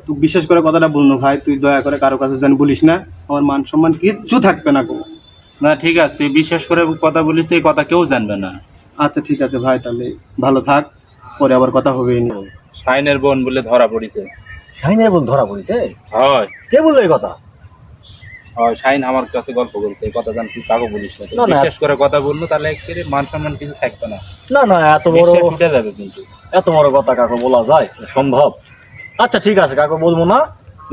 তুই বিশ্বাস করে কথাটা বলনো ভাই, তুই দয়া করে কারো কাছে জানি বলিস না, আমার মান সম্মান কিচ্ছু থাকবে না গো। না ঠিক আছে, তুই বিশ্বাস করে কথা বলিস, এই কথা কেউ জানবে না। আচ্ছা ঠিক আছে ভাই, তাহলে ভালো থাক, পরে আবার কথা হবে। শাইনের বোন বলে ধরা পড়িছে। শাহিনের বোন ধরা পড়েছে? হয় কে বললো এই কথা? হয়, শাইন আমার কাছে গল্প বলছে, এই কথা জান তুই কাকু বলিস না। তুই না, না। বিশ্বাস করে কথা বললো তাহলে একেবারে মান সম্মান কিছু থাকবে না, না না, এত বড় বিশ্বাস উঠে যাবে কিন্তু। এত বড় কথা কাকু বলা যায়? সম্ভব? আচ্ছা ঠিক আছে কাকু, বলবো না,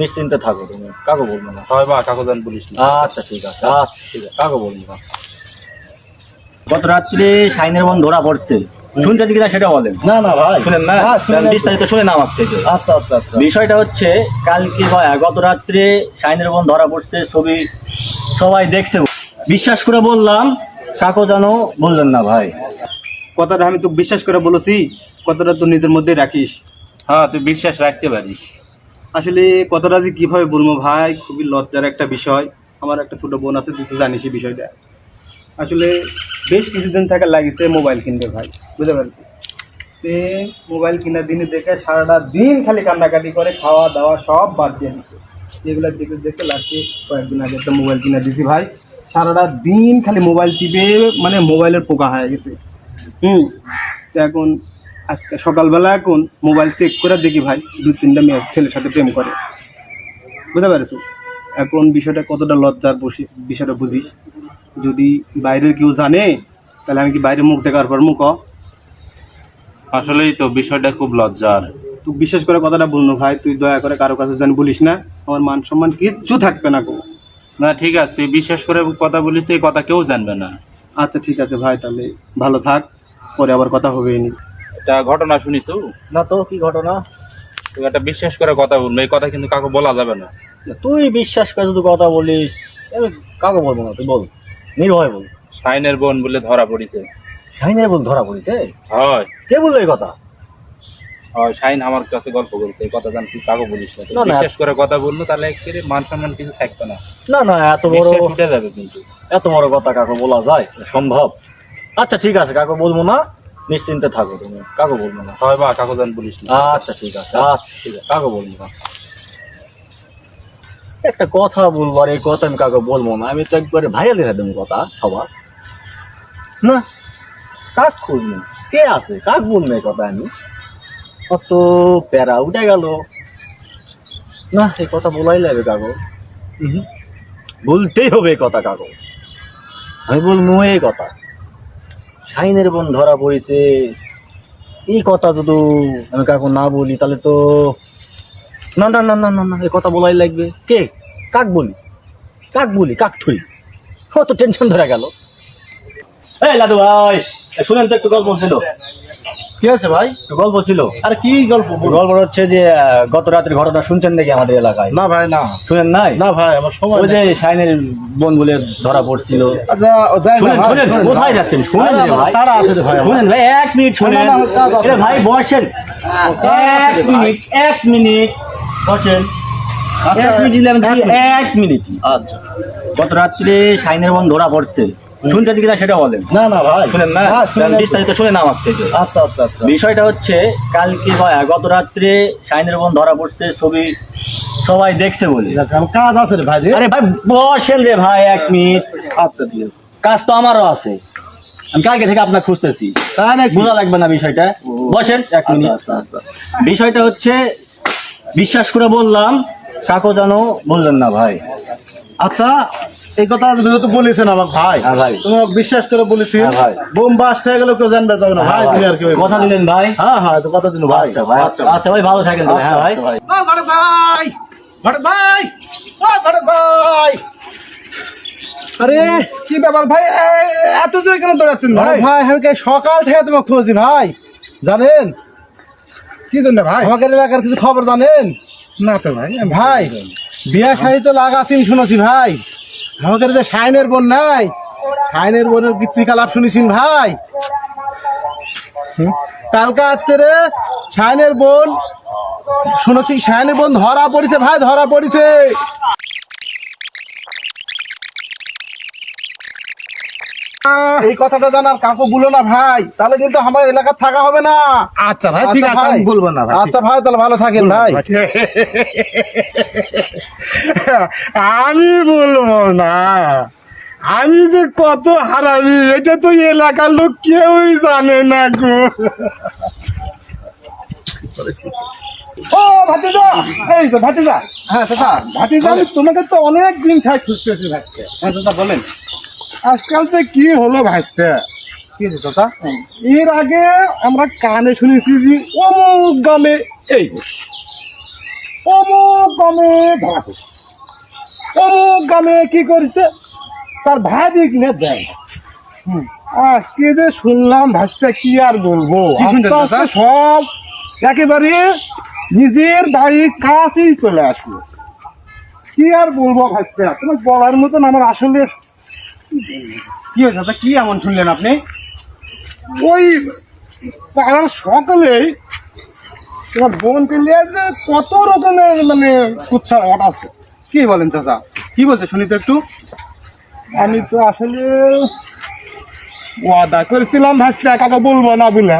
নিশ্চিন্তে থাকো তুমি, কাকু বলবো না। হয় বা কাকু জান বলিস না। আচ্ছা ঠিক আছে, আচ্ছা ঠিক আছে, কাকু বলবো না। গত রাত্রে শাইনের বোন ধরা পড়ছে, শুনছেন কিনা সেটা বলেন। না না ভাই, শুনেন না? বিস্তারিত শুনেন আমার থেকে। আচ্ছা আচ্ছা আচ্ছা। বিষয়টা হচ্ছে কালকে ভাই গত রাত্রে শাইনের বোন ধরা পড়ছে, ছবি সবাই দেখছে, বিশ্বাস করে বললাম, কাকু জানো বললেন না ভাই। কথাটা আমি তোকে বিশ্বাস করে বলেছি, কথাটা তো নিজের মধ্যে রাখিস। হ্যাঁ, তুই বিশ্বাস রাখতে পারিস। আসলে কথাটা যে কিভাবে বলবো ভাই, খুবই লজ্জার একটা বিষয়। আমার একটা ছোট বোন আছে, তুই তো জানিস এই বিষয়টা। আসলে বেশ কিছুদিন থেকে লাগিছে মোবাইল কিনতে ভাই, বুঝতে পারছি। সে মোবাইল কেনার দিনে দেখে সারাটা দিন খালি কান্নাকাটি করে, খাওয়া দাওয়া সব বাদ দিয়ে দিচ্ছে। এগুলো দেখে দেখে লাস্টে কয়েকদিন আগে একটা মোবাইল কিনে দিয়েছি ভাই। সারাটা দিন খালি মোবাইল টিপে মানে মোবাইলের পোকা হয়ে গেছে। তো এখন আজকে সকালবেলা এখন মোবাইল চেক করে দেখি ভাই 2-3টা মেয়ে ছেলের সাথে প্রেম করে, বুঝতে পারছো। এখন বিষয়টা কতটা লজ্জার বিষয়টা বুঝিস। যদি বাইরের কেউ জানে তাহলে আমি কি বাইরে মুখ দেখার পর মুখ। আসলেই তো বিষয়টা খুব লজ্জার। তুই বিশ্বাস করে কথাটা বলনো ভাই, তুই দয়া করে কারো কাছে জানি বলিস না, আমার মান সম্মান কিচ্ছু থাকবে না গো। না ঠিক আছে, তুই বিশ্বাস করে কথা বলিস, এই কথা কেউ জানবে না। আচ্ছা ঠিক আছে ভাই, তাহলে ভালো থাক, পরে আবার কথা হবে। একটা ঘটনা শুনিস? না তো, কি ঘটনা? তুই একটা বিশ্বাস করে কথা বলবো, এই কথা কিন্তু কাকু বলা যাবে না। তুই বিশ্বাস করে যদি কথা বলিস, আমি কাকু বলবো না, তুই বল, নির্ভয় বল। শাইনের বোন বলে ধরা পড়িছে। শাহিনের বোন ধরা পড়েছে? হয় কে বললো এই কথা? হয়, শাইন আমার কাছে গল্প বলছে, এই কথা জান তুই কাকু বলিস না। তুই না, না। বিশ্বাস করে কথা বললো তাহলে একেবারে মান সম্মান কিছু থাকবে না, না না, এত বড় বিশ্বাস উঠে যাবে কিন্তু। এত বড় কথা কাকু বলা যায়? সম্ভব? আচ্ছা ঠিক আছে কাকু, বলবো না, নিশ্চিন্তে থাকো তুমি, কাকু বলবো না। হয় বা কাকু জান বলিস না। আচ্ছা ঠিক আছে, আচ্ছা ঠিক আছে, কাকু বলবো না। একটা কথা বলবো, আর এই কথা আমি কাকু বলবো না, আমি তো একবারে ভাইরাল দেখা দেবো কথা সবার। না, কাক খুঁজবো, কে আছে কাক বলবো এই কথা আমি? কত প্যারা উঠে গেল। না, এই কথা বলাই লাগবে কাকু, বলতেই হবে এই কথা কাকু, আমি বলবো এই কথা। শাইনের বোন ধরা পড়েছে, এই কথা যদি আমি কাকু না বলি তাহলে তো না না না না না না, এই কথা বলাই লাগবে। কে কাক বলি, কাক বলি, কাক থুই, কত টেনশন ধরে গেল। এই লাদু ভাই, শুনেন তো, একটু গল্প ছিল। কি আছে ভাই? একটু গল্প ছিল। আরে কি গল্প? গল্প হচ্ছে যে গত রাতের ঘটনা শুনছেন নাকি আমাদের এলাকায়? না ভাই না। শুনেন নাই? না ভাই, আমার সময় ওই যে শাইনের বোন বলে ধরা পড়ছিল। আচ্ছা যাই না শুনেন ভাই। শুনেন, কোথায় যাচ্ছেন? শুনেন রে ভাই, তারা আছে রে ভাই। শুনেন ভাই, 1 মিনিট শুনেন। না, না, কাজ আছে। এ ভাই বসেন, কাজ আছে 1 রে ভাই। মিনিট, 1 মিনিট বসেন। আচ্ছা, 1 মিনিট দিলাম, এক মিনিট। 1 মিনিট। আচ্ছা। গত রাত্রে শাইনের বোন ধরা পড়ছে, শুনছেন কিনা সেটা বলেন। না না ভাই, শুনেন না? হ্যাঁ, শুনে নাই তো। বিস্তারিত শুনেন আমার থেকে। আচ্ছা আচ্ছা আচ্ছা। বিষয়টা হচ্ছে কালকে ভাই গত রাত্রে শাইনের বোন ধরা পড়ছে, ছবি সবাই দেখছে বলে। আমার কাজ আছে রে ভাই। আরে ভাই বসেন রে ভাই, 1 মিনিট। আচ্ছা ঠিক আছে। কাজ তো আমারও আছে, আমি কালকে থেকে আপনার খুঁজতেছি, তাই নাকি? বোঝা লাগবে না বিষয়টা। বসেন 1 মিনিট। আচ্ছা আচ্ছা। বিষয়টা হচ্ছে বিশ্বাস করে বললাম, কাকু জানো বললেন না ভাই। আচ্ছা, এই কথা যেহেতু বলেছেন আমার ভাই, হ্যাঁ ভাই। তুমি আমাকে বিশ্বাস করে বলেছি। হ্যাঁ ভাই। বোম বাস খেয়ে গেল কেউ জানবে তবে না ভাই, তুমি আর কেউ। কথা দিলেন ভাই। হ্যাঁ হ্যাঁ, তো কথা দিন ভাই। আচ্ছা ভাই, আচ্ছা ভাই, ভালো থাকেন ভাই। হ্যাঁ ভাই। ভাই ভাই, ভাই ভাই। আরে কি ব্যাপার ভাই, এত জোরে কেন দৌড়াচ্ছেন ভাই? ভাই আমি সকাল থেকে তোমাকে খুঁজছি ভাই, জানেন কি জন্য ভাই? আমাদের এলাকার কিছু খবর জানেন না তো ভাই? ভাই বিয়া শাড়ি তো লাগাছি শুনেছি ভাই, আমাদের যে শাইনের বোন নাই, শাইনের বোনের গীতিকালাপ শুনেছি ভাই। কালকা রাত্রে শাইনের বোন শুনেছি, শাইনের বোন ধরা পড়েছে ভাই, ধরা পড়েছে। এই কথাটা জানার কাকু বলো না ভাই, তাহলে কিন্তু আমার এলাকা থাকা হবে না। আচ্ছা ভাই ঠিক আছে, আমি বলবো না ভাই। আচ্ছা ভাই, তাহলে ভালো থাকেন ভাই। আমি বলবো না, আমি যে কত হারামি এটা তো এলাকার লোক কেউই জানে না গো। ও ভাতিজা, এই তো ভাতিজা। হ্যাঁ চাচা, ভাতিজা আমি তোমাকে তো অনেক দিন থেকে খুঁজতেছি ভাইকে। হ্যাঁ চাচা বলেন। আজকাল যে কি হলো ভাইস্তে, কি হয়েছে চাচা? এর আগে আমরা কানে শুনেছি যে অমুক গ্রামে এই হচ্ছে, অমুক গ্রামে ধরা পড়ছে, অমুক গ্রামে কি করছে তার ভাই কিনে দেয়। আজকে যে শুনলাম ভাইস্তে, কি আর বলবো, কি শুনলেন আস্তে আস্তে দাদা? সব একেবারে নিজের বাড়ির কাছেই চলে আসলো। কি আর বলবো ভাইস্তে, তোমার বলার মতন আমার আসলে কি হয়েছে চাচা? কি এমন শুনলেন আপনি? ওই পাড়ার সকলেই তোমার বোন পেলে যে কত রকমের মানে উৎসাহ আছে। কি বলেন চাচা? কি বলতে শুনি তো একটু। আমি তো আসলে ওয়াদা করেছিলাম ভাসতে কাকা বলবো না বলে।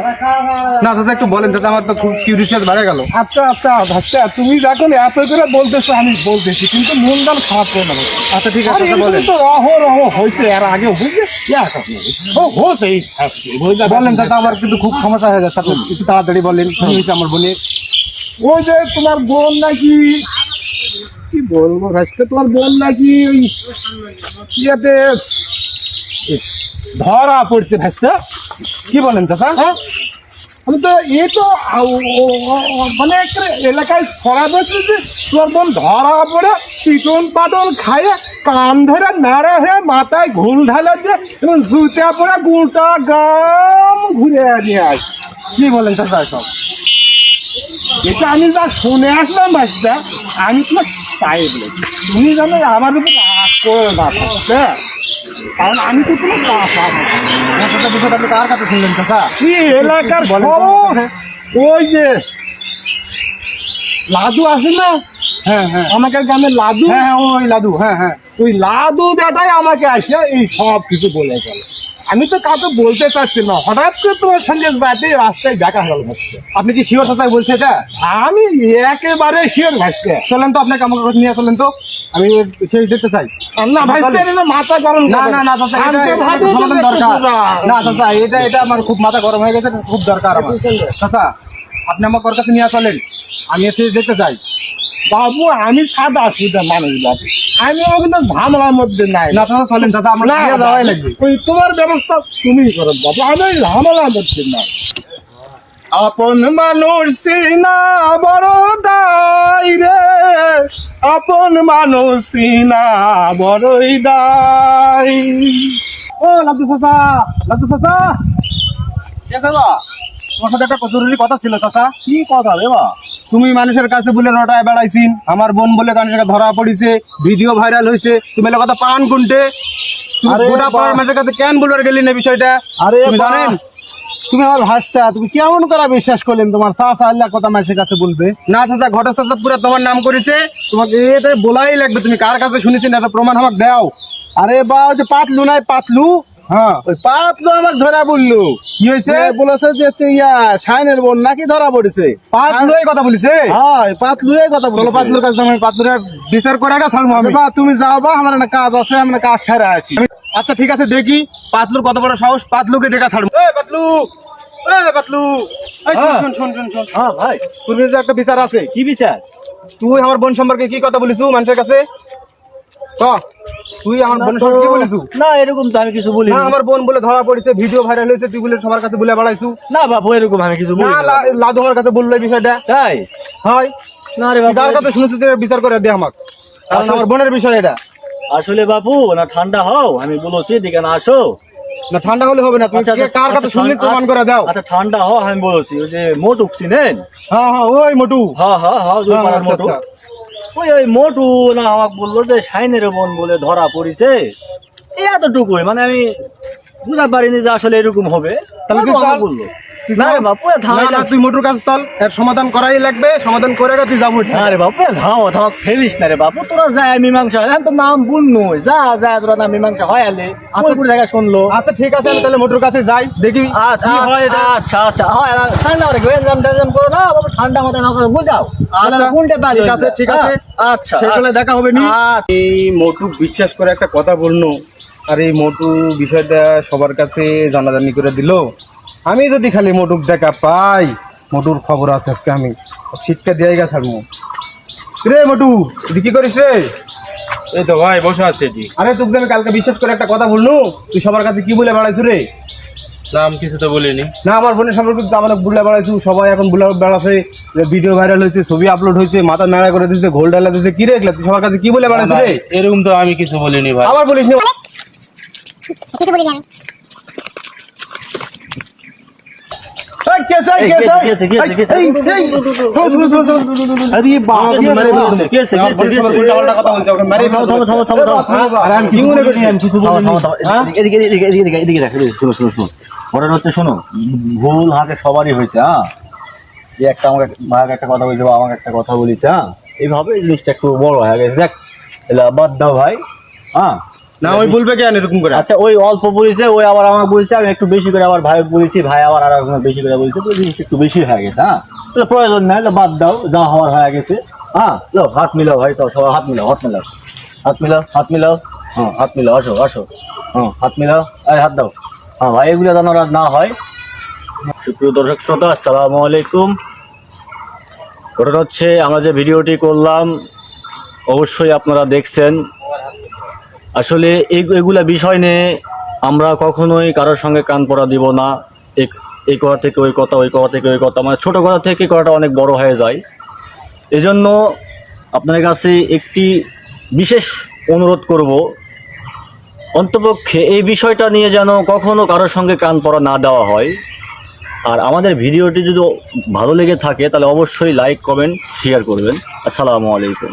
না চাচা একটু বলেন চাচা, আমার তো খুব কিউরিয়াস বেড়ে গেল। আচ্ছা আচ্ছা ভাসতে, তুমি যখন এত করে বলতেছো আমি বলতেছি, কিন্তু মন দান খারাপ করে না। আচ্ছা ঠিক আছে আরে চাচা বলেন। এরকম তো অহরহ হয়েছে, এর আগে বুঝলে হতেই থাকবে, বুঝলে? বলেন চাচা, আমার কিন্তু খুব সমস্যা হয়ে যাচ্ছে, আপনি একটু তাড়াতাড়ি বলেন। কি হয়েছে আমার বোনের? ওই যে তোমার বোন নাকি, কি বলবো ভাসতে, তোমার বোন নাকি ওই ইয়েতে ধরা পড়ছে ভাসতে। কি বলেন চাচা? আমি তো এই তো মানে একটা এলাকায় ছড়া বসে যে তোর বোন ধরা পড়ে পিটন পাটন খায়, কান ধরে নাড়া হয়ে মাথায় ঘুল ঢালা দিয়ে এবং জুতে পড়ে গোটা গাম ঘুরে নিয়ে আস। কি বলেন চাচা সব? এটা আমি যা শুনে আসলাম ভাইটা, আমি তোমার তাই বলে তুমি জানো আমার উপর রাগ করে না ভাইটা, কারণ আমি তো তোমার বাবা। চাচা বিষয়টা আপনি কার কাছে শুনলেন চাচা? কি এলাকার বলেন তো সব আমাকে। ওই যে লাদু আছে না, হ্যাঁ হ্যাঁ আমাকে গ্রামের লাদু, হ্যাঁ হ্যাঁ ওই লাদু, হ্যাঁ হ্যাঁ। ওই লাদু বেটাই আমাকে আসে এই সব কিছু বলে গেল। আমি তো কাউকে বলতে চাচ্ছি না, হঠাৎ করে তোমার সঙ্গে যাতে রাস্তায় দেখা গেল ভাসতে। আপনি কি শিওর চাচা বলছে এটা? আমি একেবারে শিওর ভাসতে। চলেন তো, আপনাকে আমাকে নিয়ে চলেন তো, আমি সেই দেখতে চাই। না ভাসতে, এটা মাথা গরম না করবে না না চাচা, এটা শান্ত ভাবে এটা সমাধান তো দরকার। দেখতে যাও। না চাচা, এটা আমার খুব মাথা গরম হয়ে গেছে, এটা খুব দরকার আমার। চাচা আপনি আমাকে ওর কাছে নিয়ে চলেন, আমি এসে দেখতে চাই। বাবু আমি সাদা সুদা মানুষ বাবু, আমিও কিন্তু ঝামেলার মধ্যে নাই। না চাচা চলেন চাচা, আমার না, নিয়ে যাওয়াই লাগবে। ওই তোমার ব্যবস্থা তুমি করো বাবু, আমি ঝামেলার মধ্যে নাই। আপন মানুষ সিনা বড় দায় রে, আপন মানুষ সিনা বড়ই দায়। ও লাদু চাচা, লাদু চাচা, তোমার সাথে একটা জরুরি কথা ছিল চাচা। কি কথা রে বা? তুমি মানুষের কাছে বলে রটায় বেড়াইছিন, আমার বোন বলে মানুষের কাছে ধরা পড়িছে, ভিডিও ভাইরাল হয়েছে, তুমি এলাকা কথা পান কোনটে? তুমি আরে গোটা বাহ। পাড়ার মানুষের কাছে কেন বলবার গেলি না বিষয়টা? আরে তুমি বাহ। জানেন? তুমি আমার ভাসতা, তুমি কেমন করে বিশ্বাস করলেন তোমার চাচা আল্লাহ কথা মানুষের কাছে বলবে? না চাচা, ঘটা চাচা পুরো তোমার নাম করেছে, তোমাকে এটা বলাই লাগবে। তুমি কার কাছে শুনেছেন এটা প্রমাণ আমাকে দাও। আরে বা, ওই যে পাতলু নাই পাতলু, হ্যাঁ ওই পাতলু আমাকে ধরা বললো। কি হয়েছে? বলেছে যে হচ্ছে শাইনের বোন নাকি ধরা পড়েছে। পাতলু এই কথা বলিছে? হ্যাঁ পাতলু এই কথা চলো বলেছে। পাতলুর কাছে, আমি পাতলুর বিচার করে আগে ছাড়বো আমি। বা তুমি যাও বা, আমার একটা কাজ আছে, আমি একটা কাজ সেরে আসি। আচ্ছা ঠিক আছে, দেখি পাতলুর কত বড় সাহস, পাতলুকে দেখা ছাড়বো। এই পাতলু, এই পাতলু, এই শোন শোন শোন শোন শোন। হ্যাঁ ভাই, তোর বিরুদ্ধে একটা বিচার আছে। কি বিচার? তুই আমার বোন সম্পর্কে কি কথা বলিস মানুষের কাছে? ক, তুই আমার বোন সম্পর্কে কি বলিস? না এরকম তো আমি কিছু বলি না আমার বোন বলে ধরা পড়েছে, ভিডিও ভাইরাল হয়েছে, তুই বলে সবার কাছে বলে বেড়াইছু। না বাবু, এরকম আমি কিছু না বলি লাদু আমার কাছে বললো এই বিষয়টা। তাই? হয় না রে তুই বাবু, কার কথা শুনেছিস তুই বিচার করে দে আমাকে, কারণ আসলে- আমার বোনের বিষয় এটা। আসলে বাবু না ঠান্ডা হও, আমি বলছি দিকে না আসো। না ঠান্ডা হলে হবে না, তুমি আচ্ছা, কে কার কাছে শুনলি প্রমাণ করে দাও। আচ্ছা ঠান্ডা হও, আমি বলছি ওই যে মোটু চিনেন? হ্যাঁ হ্যাঁ ওই মোটু। হ্যাঁ হ্যাঁ হ্যাঁ, ওই হ্যাঁ, পাড়ার আচ্ছা, মোটু। আচ্ছা। ওই মোটু না আমাকে বললো যে শাইনের বোন বলে ধরা পড়েছে, এই এতটুকুই, মানে আমি বুঝতে পারিনি যে আসলে এরকম হবে। তাহলে মোটু তুই আমাকে কার- বললো। না রে বাপু থাম না তুই মোটর কাছে চল, এর সমাধান করাই লাগবে, সমাধান করে তুই যাবো। আরে বাপু থাম ফেলিস না রে বাপু, তোরা যায় মীমাংসা হয় তো নাম ভুল নই, যা যা তোরা নাম মীমাংসা হয় আলে পুরো জায়গা শুনলো। আচ্ছা ঠিক আছে, আমি তাহলে মোটর কাছে যাই, দেখি আচ্ছা কি হয় এটা। আচ্ছা আচ্ছা হয় ঠান্ডা করে গেম করো না বাবু, ঠান্ডা মাথা না করে বুঝাও। আচ্ছা কোনটা পারি? ঠিক আছে ঠিক আছে, আচ্ছা সেগুলো দেখা হবে নি। এই মোটু বিশ্বাস করে একটা কথা বললো, আর এই মোটু বিষয়টা সবার কাছে জানাজানি করে দিল। আমি যদি খালি মোটুক দেখা পাই, মোটুর খবর আছে আজকে, আমি শীতটা দিয়ে গেছে ছাড়বো। রে মোটু, তুই কি করিস রে? এই তো ভাই বসে আছে এটি। আরে তোকে যে আমি কালকে বিশ্বাস করে একটা কথা বললু, তুই সবার কাছে কি বলে বেড়াইছু রে? নাম কিছু তো বলিনি। না আমার বোনের সম্পর্কে তো আমার বুলে বেড়াইছু, সবাই এখন বুলে বেড়াচ্ছে, ভিডিও ভাইরাল হয়েছে, ছবি আপলোড হয়েছে, মাথা নাড়া করে দিচ্ছে, ঘোল ডালা দিচ্ছে, কি রে এগুলা? তুই সবার কাছে কি বলে বেড়াইছু রে? এরকম তো আমি কিছু বলিনি ভাই। আবার বলিস নি। কিছু বলি আমি। এই কেসে এই, কেসে কি আছে, কি আছে, কি আছে? এই আরে বাবা কি আছে, মেরে ফেলবো তুমি। কি আছে, কি আমার আছে, বোনের কি আছে? সঙ্গে উল্টাপাল্টা কথা বলছে, ওকে মেরে ফেলবো। থামো। আরে আমি কি মনে করি? আমি কিছু বলিনি। এদিকে রাখ, শোনো ঘটনা হচ্ছে, শোনো, ভুল হাতে সবারই হয়েছে। হ্যাঁ, যে একটা আমাকে ভাইকে একটা কথা বলছে বা আমাকে একটা কথা বলেছে, হ্যাঁ, এইভাবে এই জিনিসটা একটু বড় হয়ে গেছে। দেখ এলা বাদ দাও ভাই। হ্যাঁ না ওই বলবে কেন এরকম করে? আচ্ছা, ওই অল্প বলেছে, ওই আবার আমাকে বলছে, আমি একটু বেশি করে আবার ভাই বলেছি, ভাই আবার আর একজন বেশি করে বলছে, তো জিনিসটা একটু বেশি হয়ে গেছে। হ্যাঁ, তাহলে প্রয়োজন নাই, বাদ দাও, যা হওয়ার হয়ে গেছে। হ্যাঁ, লো হাত মিলাও ভাই, তো সবাই হাত মিলাও। হ্যাঁ হাত মিলাও, আসো। হ্যাঁ হাত মিলাও, আরে হাত দাও। হ্যাঁ ভাই, এগুলো যেন আর না হয়। সুপ্রিয় দর্শক শ্রোতা, আসসালামু আলাইকুম। ঘটনা হচ্ছে, আমরা যে ভিডিওটি করলাম অবশ্যই আপনারা দেখছেন। আসলে এগুলা বিষয় নিয়ে আমরা কখনোই কারোর সঙ্গে কান পড়া দিব না। এই কথা থেকে ওই কথা, ওই কথা থেকে ওই কথা, মানে ছোটো কথা থেকে কথাটা অনেক বড় হয়ে যায়। এজন্য আপনার কাছে একটি বিশেষ অনুরোধ করব, অন্তপক্ষে এই বিষয়টা নিয়ে যেন কখনো কারোর সঙ্গে কান পড়া না দেওয়া হয়। আর আমাদের ভিডিওটি যদি ভালো লেগে থাকে তাহলে অবশ্যই লাইক, কমেন্ট, শেয়ার করবেন। আসসালামু আলাইকুম।